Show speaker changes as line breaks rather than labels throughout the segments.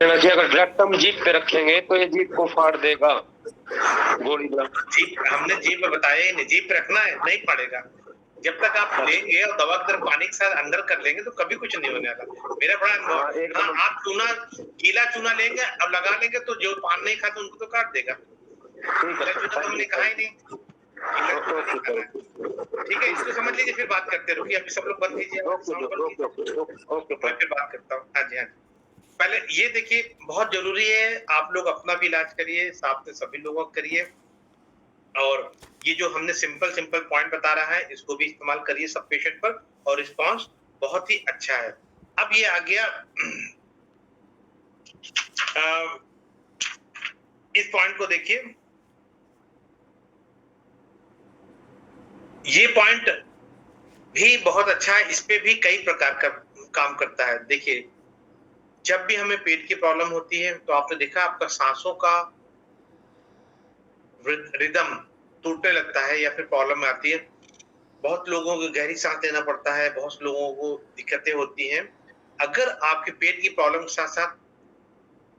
कि अगर डायरेक्ट हम जीप पे रखेंगे तो ये जीप को फाड़ देगा गोली का।
जीप हमने जीप में बताया ही नहीं, जीप पे रखना है नहीं फाड़ेगा। जब तक आप लेंगे और दवा की तरफ पानी के साथ अंदर कर लेंगे तो कभी कुछ नहीं होने वाला। मेरा बड़ा अनुभव। हाँ, आप चूना गीला चूना लेंगे अब लगा लेंगे तो जो पान नहीं खाते उनको तो काट देगा। गीला चूना तो हमने कहा ही नहीं, गीला चूना नहीं खाना है। ठीक है, इसको समझ लीजिए, फिर बात करते रहिए। अभी सब लोग बंद कीजिए, मैं फिर बात करता हूँ। हाँ जी, हाँ जी। पहले ये देखिए, बहुत जरूरी है आप लोग अपना भी इलाज करिए, साथ में सभी लोगों का करिए। और ये जो हमने सिंपल सिंपल पॉइंट बता रहा है इसको भी इस्तेमाल करिए सब पेशेंट पर, और रिस्पांस बहुत ही अच्छा है। अब ये आ गया इस पॉइंट को देखिए, ये पॉइंट भी बहुत अच्छा है, इस पे भी कई प्रकार का काम करता है। देखिए, जब भी हमें पेट की प्रॉब्लम होती है तो आपने देखा आपका सांसों का रिदम टूटने लगता है या फिर प्रॉब्लम आती है। बहुत लोगों को गहरी सांस लेना पड़ता है, बहुत लोगों को दिक्कतें होती हैं। अगर आपके पेट की प्रॉब्लम के साथ साथ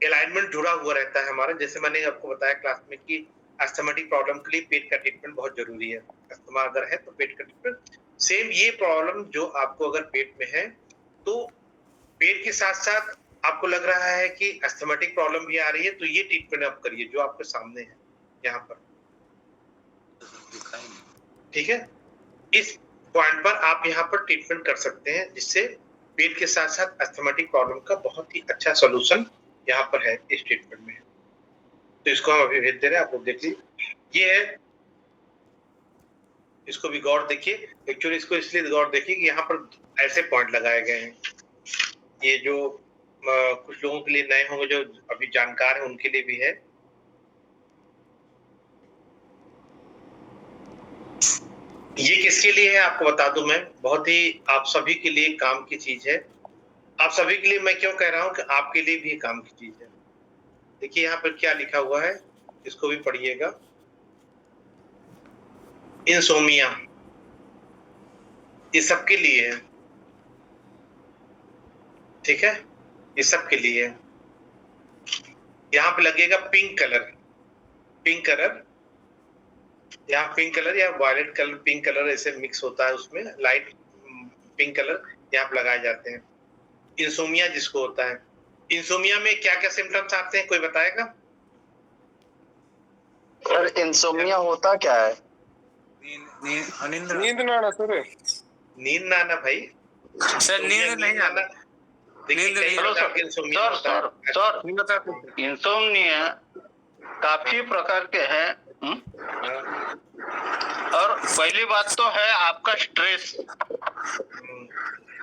अलाइनमेंट जुड़ा हुआ रहता है हमारा, जैसे मैंने आपको बताया क्लास में कि अस्थमेटिक प्रॉब्लम के लिए पेट का ट्रीटमेंट बहुत जरूरी है। अस्थमा अगर है तो पेट का ट्रीटमेंट, सेम ये प्रॉब्लम जो आपको अगर पेट में है तो पेट के साथ साथ आपको लग रहा है कि अस्थमेटिक प्रॉब्लम भी आ रही है, तो ये ट्रीटमेंट आप करिए जो आपके सामने है यहाँ पर। ठीक है, इस पॉइंट पर आप यहाँ पर ट्रीटमेंट कर सकते हैं, जिससे पेट के साथ साथ अस्थमेटिक प्रॉब्लम का बहुत ही अच्छा सॉल्यूशन यहाँ पर है इस ट्रीटमेंट में। तो इसको हम अभी भेज दे रहे हैं, आप लोग देख लीजिए। ये है, इसको भी गौर देखिए। एक्चुअली इसको इसलिए गौर देखिए कि यहाँ पर ऐसे पॉइंट लगाए गए हैं। ये जो कुछ लोगों के लिए नए होंगे, जो अभी जानकार है उनके लिए भी है। ये किसके लिए है आपको बता दूं मैं, बहुत ही आप सभी के लिए काम की चीज है। आप सभी के लिए मैं क्यों कह रहा हूं कि आपके लिए भी काम की चीज है। देखिए यहाँ पर क्या लिखा हुआ है, इसको भी पढ़िएगा। इंसोमिया, ये सबके लिए है। ठीक है, ये सबके लिए है। यहाँ पे लगेगा पिंक कलर, पिंक कलर, यहाँ पिंक कलर या वायलेट कलर, पिंक कलर ऐसे मिक्स होता है उसमें, लाइट पिंक कलर यहाँ पे लगाए जाते हैं। इंसोमिया जिसको होता है, इंसोमिया में क्या क्या सिम्टम्स आते हैं, कोई बताएगा?
सर इंसोमिया होता क्या है?
नींद ना आना सर,
नींद ना आना भाई
सर, नींद नहीं आना।
इंसोम्निया काफी प्रकार के हैं। और पहली बात तो है आपका स्ट्रेस,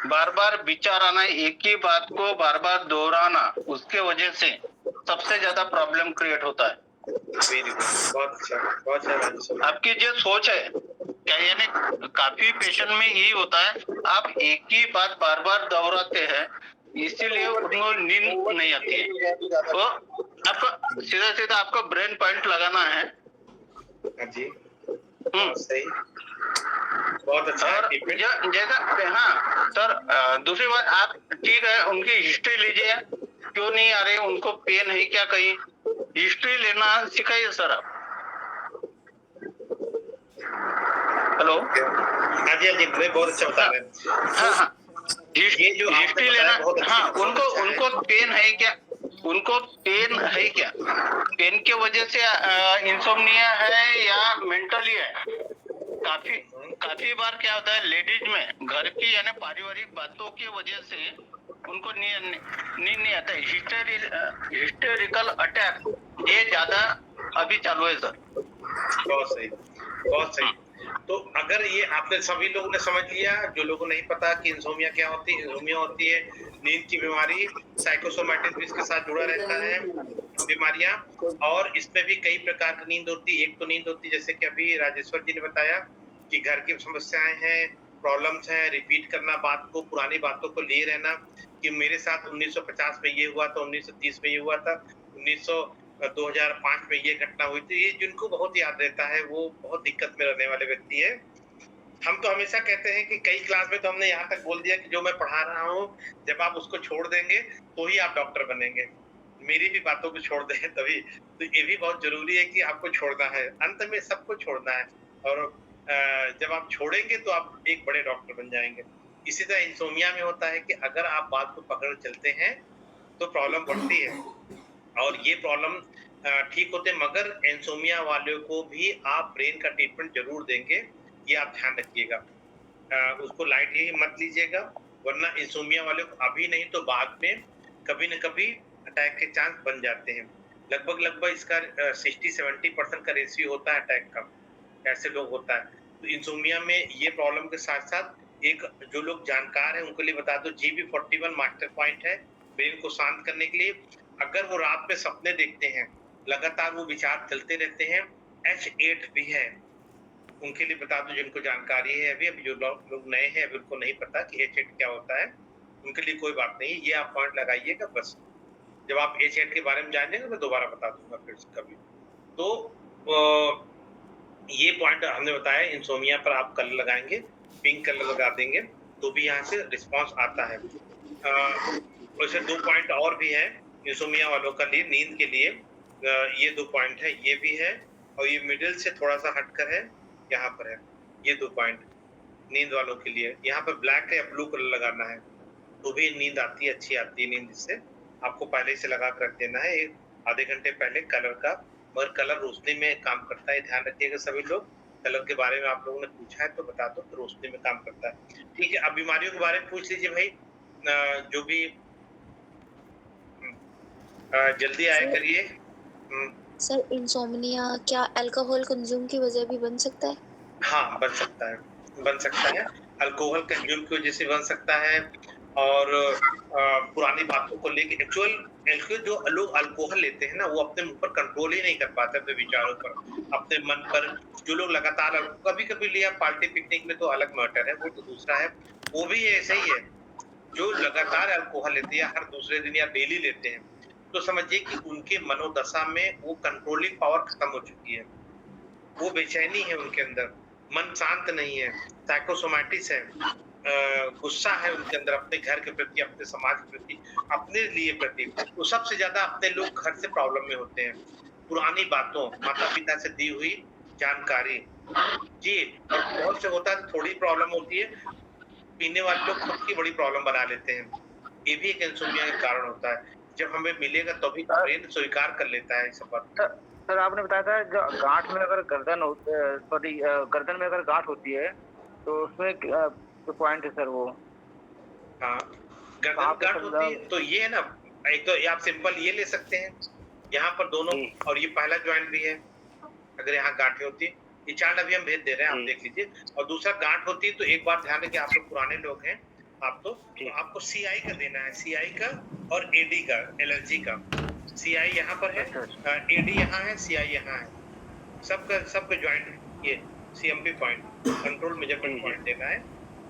बार बार विचार आना, एक ही बात को बार बार दोहराना, उसके वजह से सबसे ज्यादा प्रॉब्लम क्रिएट होता है।
बहुत अच्छा।
आपकी जो सोच है क्या, यानी काफी पेशेंट में यही होता है, आप एक ही बात बार बार दोहराते हैं, इसीलिए उनको नींद नहीं आती है। तो आपको सीधा सीधा आपको ब्रेन पॉइंट लगाना है
जी। सही, बहुत अच्छा।
और जैसा हाँ सर, दूसरी बात, आप ठीक है उनकी हिस्ट्री लीजिए, क्यों नहीं आ रही, उनको पेन है क्या, कहीं हिस्ट्री लेना सिखाइए सर आप। हेलो,
हाँ जी, हाँ जी, बहुत अच्छा बता रहे हैं।
हाँ,
ये जो
हिस्ट्री लेना, हाँ, उनको पेन है क्या, उनको पेन है क्या, पेन के वजह से इंसोम्निया है या मेंटली है। काफी बार क्या होता है, लेडीज में घर की यानी पारिवारिक बातों की वजह से उनको नींद नहीं आता है। हिस्टेरिकल अटैक ये ज्यादा अभी चालू है सर।
बहुत सही, बहुत सही। तो अगर ये आपने सभी लोगों ने समझ लिया, जो लोगों को नहीं पता कि इंसोमिया क्या होती है, इंसोमिया होती है नींद की बीमारी, साइकोसोमैटिक भी इसके साथ जुड़ा रहता है बीमारियां, और इसमें भी कई प्रकार की नींद होती है। एक तो नींद होती है जैसे कि अभी राजेश्वर जी ने बताया कि घर की समस्याएं हैं, प्रॉब्लम्स हैं, रिपीट करना बात को, पुरानी बातों को लिए रहना कि मेरे साथ 1950 में ये हुआ था, 1930 में ये हुआ था, 2005 में ये घटना हुई थी। ये जिनको बहुत याद रहता है वो बहुत दिक्कत में रहने वाले व्यक्ति है। हम तो हमेशा कहते हैं कि कई क्लास में तो हमने यहाँ तक बोल दिया कि जो मैं पढ़ा रहा हूँ, जब आप उसको छोड़ देंगे तो ही आप डॉक्टर बनेंगे। मेरी भी बातों को छोड़ दें तभी, तो ये भी बहुत जरूरी है कि आपको छोड़ना है, अंत में सबको छोड़ना है। और जब आप छोड़ेंगे तो आप एक बड़े डॉक्टर बन जाएंगे। इसी तरह इंसोमिया में होता है कि अगर आप बात को पकड़ चलते हैं तो प्रॉब्लम बढ़ती है, और ये प्रॉब्लम ठीक होते, मगर इंसोमिया वालों को भी आप ब्रेन का ट्रीटमेंट जरूर देंगे, ये आप ध्यान रखिएगा। उसको लाइट ही मत लीजिएगा, वरना इंसोमिया वाले को अभी नहीं तो बाद में कभी न कभी अटैक के चांस बन जाते हैं। लगभग इसका 60-70% का रेशियो होता है अटैक का, ऐसे लोग होता है। तो इंसोमिया में ये प्रॉब्लम के साथ-साथ एक जो लोग जानकार हैं उनके लिए बता दो, GB41 मास्टर पॉइंट है ब्रेन को शांत करने के लिए। अगर वो रात में सपने देखते हैं, लगातार वो विचार चलते रहते हैं, H8 भी है, उनके लिए बता दो जिनको जानकारी है। अभी जो लोग नए हैं अभी उनको नहीं पता कि H8 क्या होता है, उनके लिए कोई बात नहीं, ये आप पॉइंट लगाइएगा बस। जब आप H8 के बारे में जानेंगे मैं दोबारा बता दूंगा फिर से कभी। तो ये पॉइंट हमने बताया, इंसोमिया पर आप कलर लगाएंगे, पिंक कलर लगा देंगे तो भी यहाँ से रिस्पांस आता है। वैसे 2 पॉइंट और भी है इंसोमिया वालों का लिए, नींद के लिए। ये 2 पॉइंट है, ये भी है, और ये मिडिल से थोड़ा सा हटकर है, यहाँ पर है ये 2 पॉइंट नींद वालों के लिए। यहाँ पर ब्लैक या ब्लू कलर लगाना है तो भी नींद आती है, अच्छी आती है नींद। इससे आपको पहले से लगा कर रख देना है एक आधे घंटे पहले कलर का, मगर कलर रोशनी में काम करता है, ध्यान रखिएगा सभी लोग। कलर के बारे में आप लोगों ने पूछा है तो बता दो, तो रोशनी में काम करता है। ठीक है, अब बीमारियों के बारे में पूछ लीजिए भाई, जो भी जल्दी आए करिए।
सर, इंसोम्निया क्या अल्कोहल कंज्यूम की वजह भी बन सकता है?
हाँ, बन सकता है। अल्कोहल कंज्यूम की वजह से बन सकता है, और पुरानी बातों को लेके एक्चुअल जो लोग अल्कोहल लेते हैं ना, वो अपने मुंह पर कंट्रोल ही नहीं कर पाते अपने विचारों पर, अपने मन पर। जो लोग लगातार कभी-कभी लिया पार्टी पिकनिक में तो अलग मैटर है, वो तो दूसरा है। वो भी ऐसे ही है, जो लगातार अल्कोहल लेते हैं हर दूसरे दिन या डेली लेते हैं, तो समझिए कि उनके मनोदशा में वो कंट्रोलिंग पावर खत्म हो चुकी है। वो बेचैनी है उनके अंदर, मन शांत नहीं है, साइकोसोमैटिस है, गुस्सा है उनके अंदर अपने घर के प्रति, अपने समाज के प्रति, अपने लिए प्रति। तो सबसे ज्यादा अपने लोग घर से प्रॉब्लम में होते हैं, पुरानी बातों, माता पिता से दी हुई जानकारी जी। और बहुत से होता है थोड़ी प्रॉब्लम होती है, पीने वाले लोग खुद की बड़ी प्रॉब्लम बना लेते हैं, ये भी एक इंसोम्निया का कारण होता है। जब हमें मिलेगा तभी ब्रेन स्वीकार कर लेता है सब बात।
सर, आपने बताया था जो गांठ में अगर गर्दन में अगर गांठ होती है तो उसमें जो पॉइंट है सर वो,
हाँ, गर्दन गांठ होती है तो ये है ना, एक तो आप सिंपल ये ले सकते हैं, यहाँ पर दोनों, और ये पहला ज्वाइंट भी है। अगर यहाँ गांठें होती है, ये चार्ट अभी हम भेज दे रहे हैं, आप देख लीजिए। और दूसरा गांठ होती है तो एक बात ध्यान रखिए, आप लोग पुराने लोग हैं, आप तो आपको CI का देना है, CI का और AD का, एलर्जी का। CI यहाँ पर है, AD यहाँ है, CI यहाँ है, सबका ज्वाइंट ये CMP point, control measurement point देना है।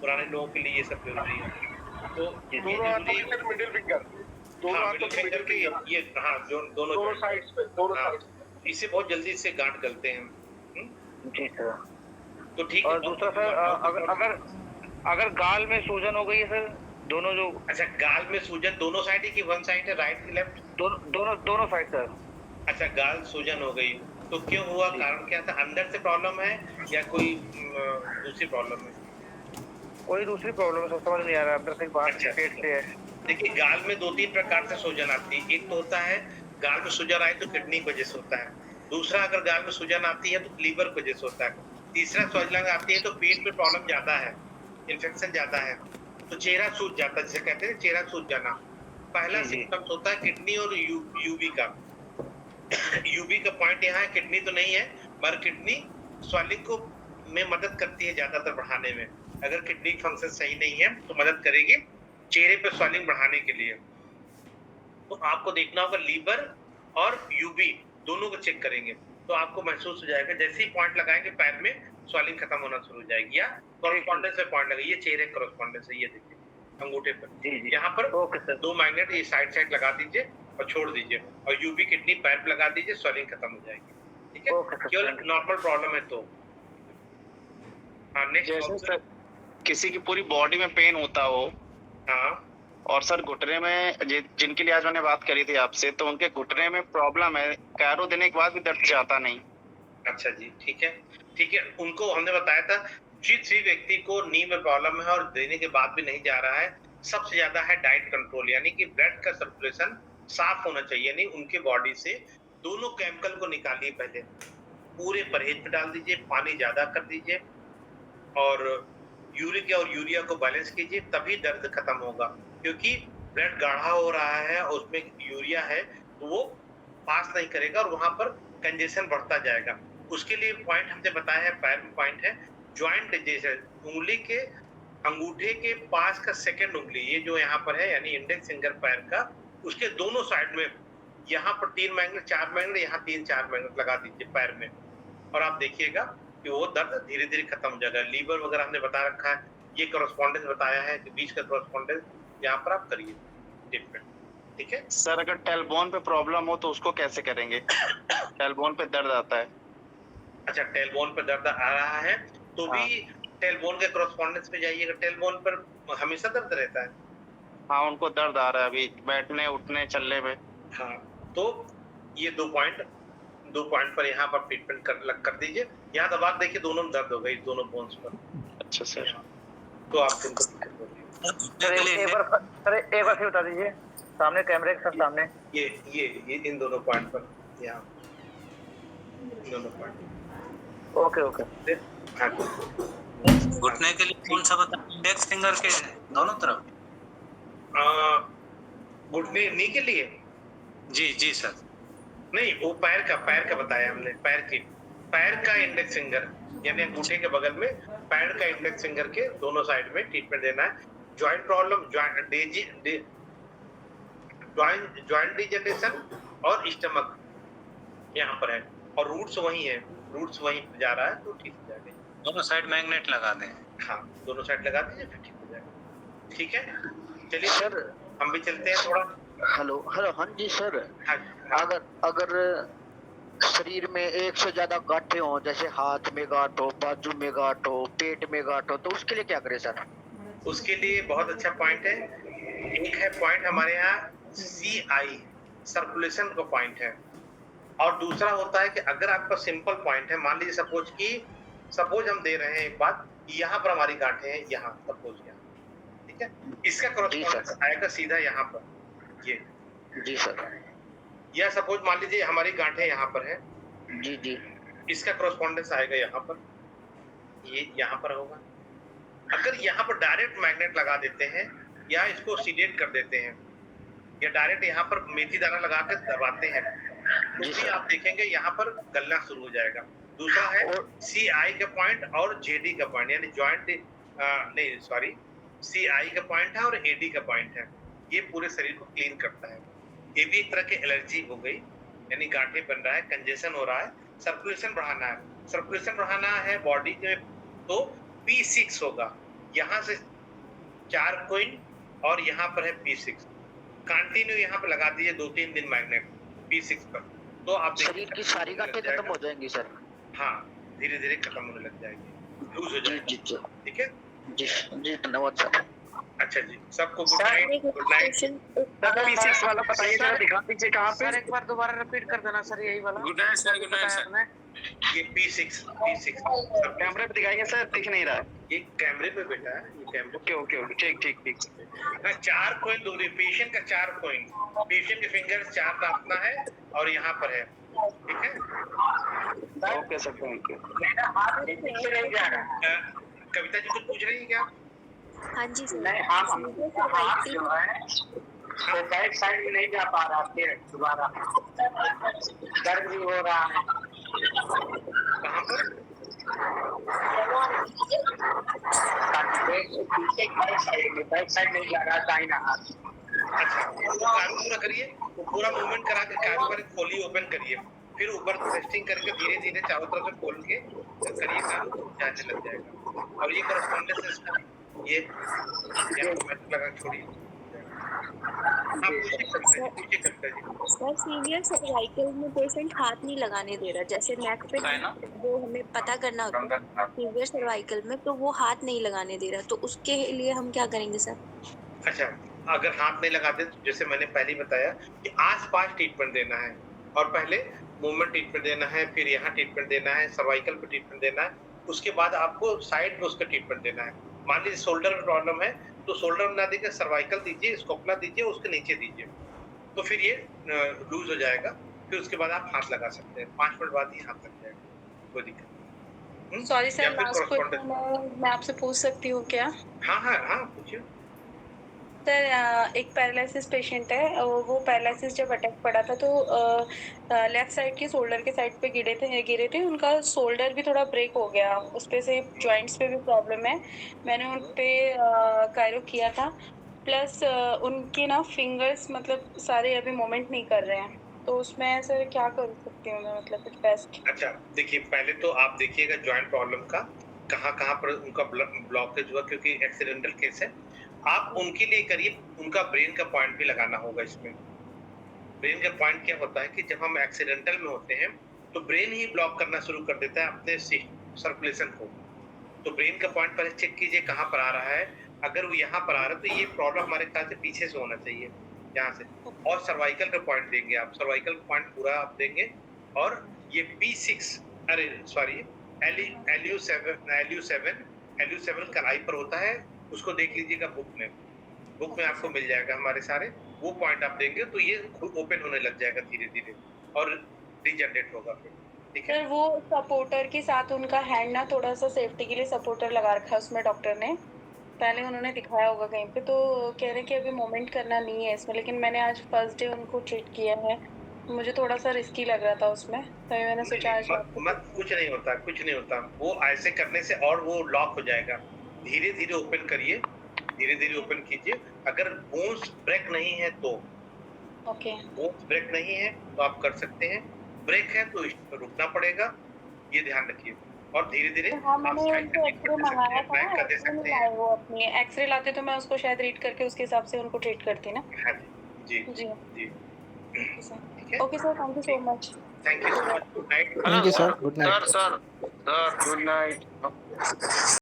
पुराने लोगों के लिए ये सब जरूरी है। तो मिडिल फिंगर की ये, हाँ, दोनों साइड्स पे, इससे बहुत जल्दी से गांठ गलते हैं।
जी सर।
तो ठीक।
और दूसरा सर, अगर गाल में सूजन हो गई है सर, दोनों जो,
अच्छा, गाल में सूजन दोनों साइड है कि वन साइड है, राइट की लेफ्ट?
दोनों साइड सर।
अच्छा, गाल सूजन हो गई तो क्यों हुआ, कारण क्या था? अंदर से प्रॉब्लम है या कोई दूसरी प्रॉब्लम है?
कोई दूसरी प्रॉब्लम है, समझ नहीं आ रहा, अंदर से बाहर
अच्छा,
पेट से है।
देखिए, गाल में 2-3 प्रकार से सूजन आती है। एक तो होता है गाल में सूजन आए तो किडनी की वजह से होता है। दूसरा, अगर गाल में सूजन आती है तो लीवर की वजह से होता है। तीसरा, सूजन आती है तो पेट में प्रॉब्लम ज्यादा है, इन्फेक्शन ज्यादा है, तो चेहरा सूज जाता है, जिसे कहते हैं चेहरा सूज जाना। पहला सिम्टम्स होता है किडनी और यूबी का। यूबी का पॉइंट यहाँ है, किडनी तो नहीं है, मगर किडनी स्वेलिंग को में मदद करती है ज्यादातर बढ़ाने में। अगर किडनी फंक्शन सही नहीं है तो मदद करेगी चेहरे पे स्वेलिंग बढ़ाने के लिए। तो आपको देखना होगा लीवर और यूबी दोनों को चेक करेंगे तो आपको महसूस हो जाएगा। जैसे ही पॉइंट लगाएंगे पैर में स्वेलिंग खत्म होना शुरू हो जाएगी। या कॉरेस्पॉन्डेंस पे पॉइंट लगाइए, चेहरे कॉरेस्पॉन्डेंस है, ये देखिए अंगूठे पर, यहाँ पर 2 मैग्नेट ये साइड लगा दीजिए और छोड़ दीजिए, और यूबी किडनी पैर पे लगा दीजिए, स्वेलिंग खत्म हो जाएगी। ठीक है, केवल नॉर्मल प्रॉब्लम है तो। हाँ, नेक्स्ट।
किसी की पूरी बॉडी में पेन होता हो,
हाँ,
और सर घुटने में जिनके लिए आज मैंने बात करी थी आपसे, तो उनके घुटने में प्रॉब्लम है, कैरो देने के बाद भी दर्द जाता नहीं।
अच्छा जी, ठीक है, ठीक है। उनको हमने बताया था जिस भी व्यक्ति को नी में प्रॉब्लम है और देने के बाद भी नहीं जा रहा है, सबसे ज्यादा है डाइट कंट्रोल, यानी कि ब्लड का सर्कुलेशन साफ होना चाहिए, यानी उनके बॉडी से दोनों केमिकल को निकालिए, पहले पूरे परहेज पे डाल दीजिए, पानी ज्यादा कर दीजिए और यूरिक और यूरिया को बैलेंस कीजिए, तभी दर्द खत्म होगा। क्योंकि ब्लड गाढ़ा हो रहा है और उसमें यूरिया है तो वो पास नहीं करेगा और वहां पर कंजेशन बढ़ता जाएगा। उसके लिए पॉइंट हमने बताया है, पैर में पॉइंट है ज्वाइंट, जैसे उंगली के अंगूठे के पास का सेकंड उंगली, ये जो यहाँ पर है यानी इंडेक्स फिंगर पैर का, उसके दोनों साइड में यहाँ पर 3 मैग्नेट 4 मैग्नेट, यहाँ 3-4 मैग्नेट लगा दीजिए पैर में और आप देखिएगा कि वो दर्द धीरे धीरे खत्म हो जाएगा। लीवर वगैरह हमने बता रखा है, ये कॉरेस्पॉन्डेंस बताया है कि बीच का कॉरेस्पॉन्डेंस यहाँ पर आप करिए ट्रीटमेंट, ठीक है।
सर अगर टेलबोन पे प्रॉब्लम हो तो उसको कैसे करेंगे? टेलबोन पे दर्द आता है।
अच्छा, टेलबोन पर दर्द आ रहा है तो भी टेलबोन के कॉरेस्पॉन्डेंस पे जाइएगा। टेलबोन पर हमेशा दर्द रहता है?
हाँ, उनको दर्द आ रहा है अभी बैठने उठने चलने में।
हाँ, तो ये 2 पॉइंट पर यहाँ पर ट्रीटमेंट कर दीजिए। यहाँ दबा के देखिए, दोनों में दर्द हो गई, दोनों बोन्स पर।
अच्छा सर,
तो आप उनको दिक्कत होगी।
सर एक बार फिर बता दीजिए, सामने कैमरे के सामने
ये इन दोनों पॉइंट पर, यहाँ दोनों पॉइंट।
ओके।
हाँ,
घुटने के लिए कौन सा बता? इंडेक्स फिंगर के दोनों तरफ?
घुटने नी के लिए?
जी सर।
नहीं, वो पैर का बताया हमने, पैर का इंडेक्स फिंगर यानी अंगूठे के बगल में पैर का इंडेक्स फिंगर के दोनों साइड में ट्रीटमेंट देना है। जॉइंट प्रॉब्लम, जॉइंट डिजेनरेशन और स्टमक यहाँ पर है और रूट्स वहीं जा रहा है, तो ठीक हो जाएगा।
दोनों साइड मैग्नेट लगा दें।
हाँ, दोनों साइड लगा दीजिए, फिर ठीक हो जाएगा। ठीक है, चलिए सर हम भी चलते हैं थोड़ा।
हेलो, हाँ जी सर।
हाँ,
अगर शरीर में एक से ज्यादा गांठें हो, जैसे हाथ में गांठ हो, बाजू में गांठ हो, पेट में गांठ हो, तो उसके लिए क्या करें सर?
उसके लिए बहुत अच्छा पॉइंट है। एक है पॉइंट हमारे यहाँ CI सर्कुलेशन का पॉइंट है, और दूसरा होता है कि अगर आपका सिंपल पॉइंट है, मान लीजिए सपोज हम दे रहे हैं एक बात, यहाँ पर हमारी गांठें हैं, यहाँ सपोज यहाँ, ठीक है, इसका कॉरेस्पॉन्डेंस आएगा सीधा यहाँ पर, ये
जी सर।
या सपोज मान लीजिए हमारी गांठें यहाँ पर है,
जी,
इसका कॉरेस्पॉन्डेंस आएगा यहाँ पर, ये यहाँ पर होगा। अगर यहाँ पर डायरेक्ट मैग्नेट लगा देते हैं या इसको सीडेट कर देते हैं या डायरेक्ट यहाँ पर मेथी दाना लगा कर दबाते हैं, तो भी आप देखेंगे यहाँ पर गलना शुरू हो जाएगा। दूसरा है CI का पॉइंट और JD का पॉइंट, यानी CI का पॉइंट है और AD का पॉइंट है, ये पूरे शरीर को क्लीन करता है। ये भी एक तरह की एलर्जी हो गई, यानी गांठें बन रहा है, कंजेशन हो रहा है, सर्कुलेशन बढ़ाना है बॉडी में, तो P6 होगा, यहाँ से 4 कॉइन और यहाँ पर है P6, कंटिन्यू यहाँ पे लगा दीजिए 2-3 दिन मैग्नेट P6 पर, तो आप
शरीर की सारी गांठें खत्म हो जाएंगी सर?
हाँ, धीरे धीरे खत्म होने लग जाएगी, लूज हो जाएगी।
जी,
ठीक है
जी, धन्यवाद सर।
अच्छा जी, सबको गुड नाइट।
P6 वाला बताइए जरा, दिखा दीजिए कहाँ पे? सर एक बार दोबारा रिपीट कर देना सर, यही वाला।
Good night sir.
ये P6
कैमरे पे दिखाइए सर, दिख नहीं रहा है।
ये कैमरे पे बेटा है, ये कैमरे।
ओके, ठीक।
4 कॉइन दूरी, पेशेंट का 4 कॉइन, पेशेंट के फिंगर्स 4 दांतना है और यहाँ पर है, ठीक है।
Okay sir, thank you.
Kavita ji कुछ पूछ रही है क्या?
हाँ जी सर।
राइट साइड में नहीं जा पा रहा, फिर दोबारा दर्द भी हो रहा है।
कहाँ पर?
बैक साइड नहीं जा रहा, दाहिना हाथ।
अच्छा, कान पूरा करिए, पूरा मूवमेंट करा के कान पर खोलिए, ओपन करिए, फिर ऊपर टेस्टिंग करके धीरे धीरे चारों तरफ से खोल के करिए, कान जाने लग जाएगा। और ये कॉरेस्पॉन्डेंस इसका, ये लगा छोड़िए।
सर सीवियर सर्वाइकल में पेशेंट हाथ नहीं लगाने दे रहा, जैसे नेक पे वो हमें पता करना होता है सीवियर सर्वाइकल में, तो वो हाथ नहीं लगाने दे रहा, तो उसके लिए हम क्या करेंगे सर?
अच्छा, अगर हाथ नहीं लगाते तो जैसे मैंने पहले ही बताया कि आस-पास ट्रीटमेंट देना है और पहले मूवमेंट ट्रीटमेंट देना है, फिर यहाँ ट्रीटमेंट देना है, सर्वाइकल पे ट्रीटमेंट देना है, उसके बाद आपको साइड में उसका ट्रीटमेंट देना है। मान लीजिए शोल्डर में प्रॉब्लम है तो शोल्डर में ना देकर सर्वाइकल दीजिए, स्कोपुला दीजिए, उसके नीचे दीजिए, तो फिर ये लूज हो जाएगा। फिर उसके बाद आप हाथ लगा सकते हैं, 5 मिनट बाद ही हाथ लग जाएगा, कोई दिक्कत नहीं।
सॉरी सर,
या फिर
लास्ट
correspondent-
क्वेश्चन मैं आपसे पूछ सकती हूँ क्या?
हाँ पूछिए।
सर एक पैरालिसिस पेशेंट है, वो पैरालिसिस जब अटैक पड़ा था तो लेफ्ट साइड के शोल्डर के साइड पे गिरे थे, उनका शोल्डर भी थोड़ा ब्रेक हो गया, उस पे से जॉइंट्स पे भी प्रॉब्लम है। मैंने उन पे कायरो किया था, प्लस उनके ना फिंगर्स मतलब सारे अभी मूवमेंट नहीं कर रहे हैं, तो उसमें सर क्या कर सकती हूँ मैं, मतलब कुछ बेस्ट?
अच्छा देखिए, पहले तो आप देखिएगा जॉइंट प्रॉब्लम का कहाँ पर उनका ब्लॉकेज हुआ, क्योंकि एक्सीडेंटल केस है। आप उनके लिए करिए, उनका ब्रेन का पॉइंट भी लगाना होगा इसमें। ब्रेन का पॉइंट क्या होता है कि जब हम एक्सीडेंटल में होते हैं तो ब्रेन ही ब्लॉक करना शुरू कर देता है अपने सर्कुलेशन को। तो ब्रेन का पॉइंट पहले चेक कीजिए कहाँ पर आ रहा है। अगर वो यहाँ पर आ रहा है तो ये प्रॉब्लम हमारे ख्याल से पीछे से होना चाहिए, यहाँ से। और सर्वाइकल का पॉइंट देंगे आप, सर्वाइकल पॉइंट पूरा आप देंगे। और ये P6 LU7 कलाई पर होता है, उसको देख लीजिएगा बुक में आपको मिल जाएगा हमारे सारे, वो पॉइंट आप देंगे तो ये खुद ओपन होने लग जाएगा धीरे धीरे और रीजनरेट होगा फिर, ठीक है।
सर वो सपोर्टर के साथ उनका हैंड ना थोड़ा सा सेफ्टी के लिए सपोर्टर लगा रखा है उसमें डॉक्टर ने, पहले उन्होंने दिखाया होगा कहीं पे, तो कह रहे हैं कि अभी मूवमेंट करना नहीं है इसमें, लेकिन मैंने आज फर्स्ट डे उनको ट्रीट किया है, मुझे थोड़ा सा रिस्की लग रहा था उसमें, तभी मैंने सोचा आज
कुछ नहीं होता, वो ऐसे करने से और वो लॉक हो जाएगा। धीरे धीरे ओपन करिए, धीरे धीरे ओपन कीजिए। अगर बोन्स ब्रेक नहीं है तो,
ओके,
बोन्स ब्रेक नहीं है तो आप कर सकते हैं, ब्रेक है तो रुकना पड़ेगा, ये ध्यान रखिए। और धीरे धीरे
हाँ, मैंने उनको एक्सरे मंगाया था ना,
दे
एक्सरे
सकते
नहीं
हैं।
लाए वो अपनी, एक्सरे लाते तो मैं उसको शायद रीड करके उसके हिसाब से उनको ट्रीट करती ना।
हाँ जी
जी
जी ठीक है।
Okay sir, thank you so much.
Thank you so much, good night.
Thank you sir, good night.
Sir good night.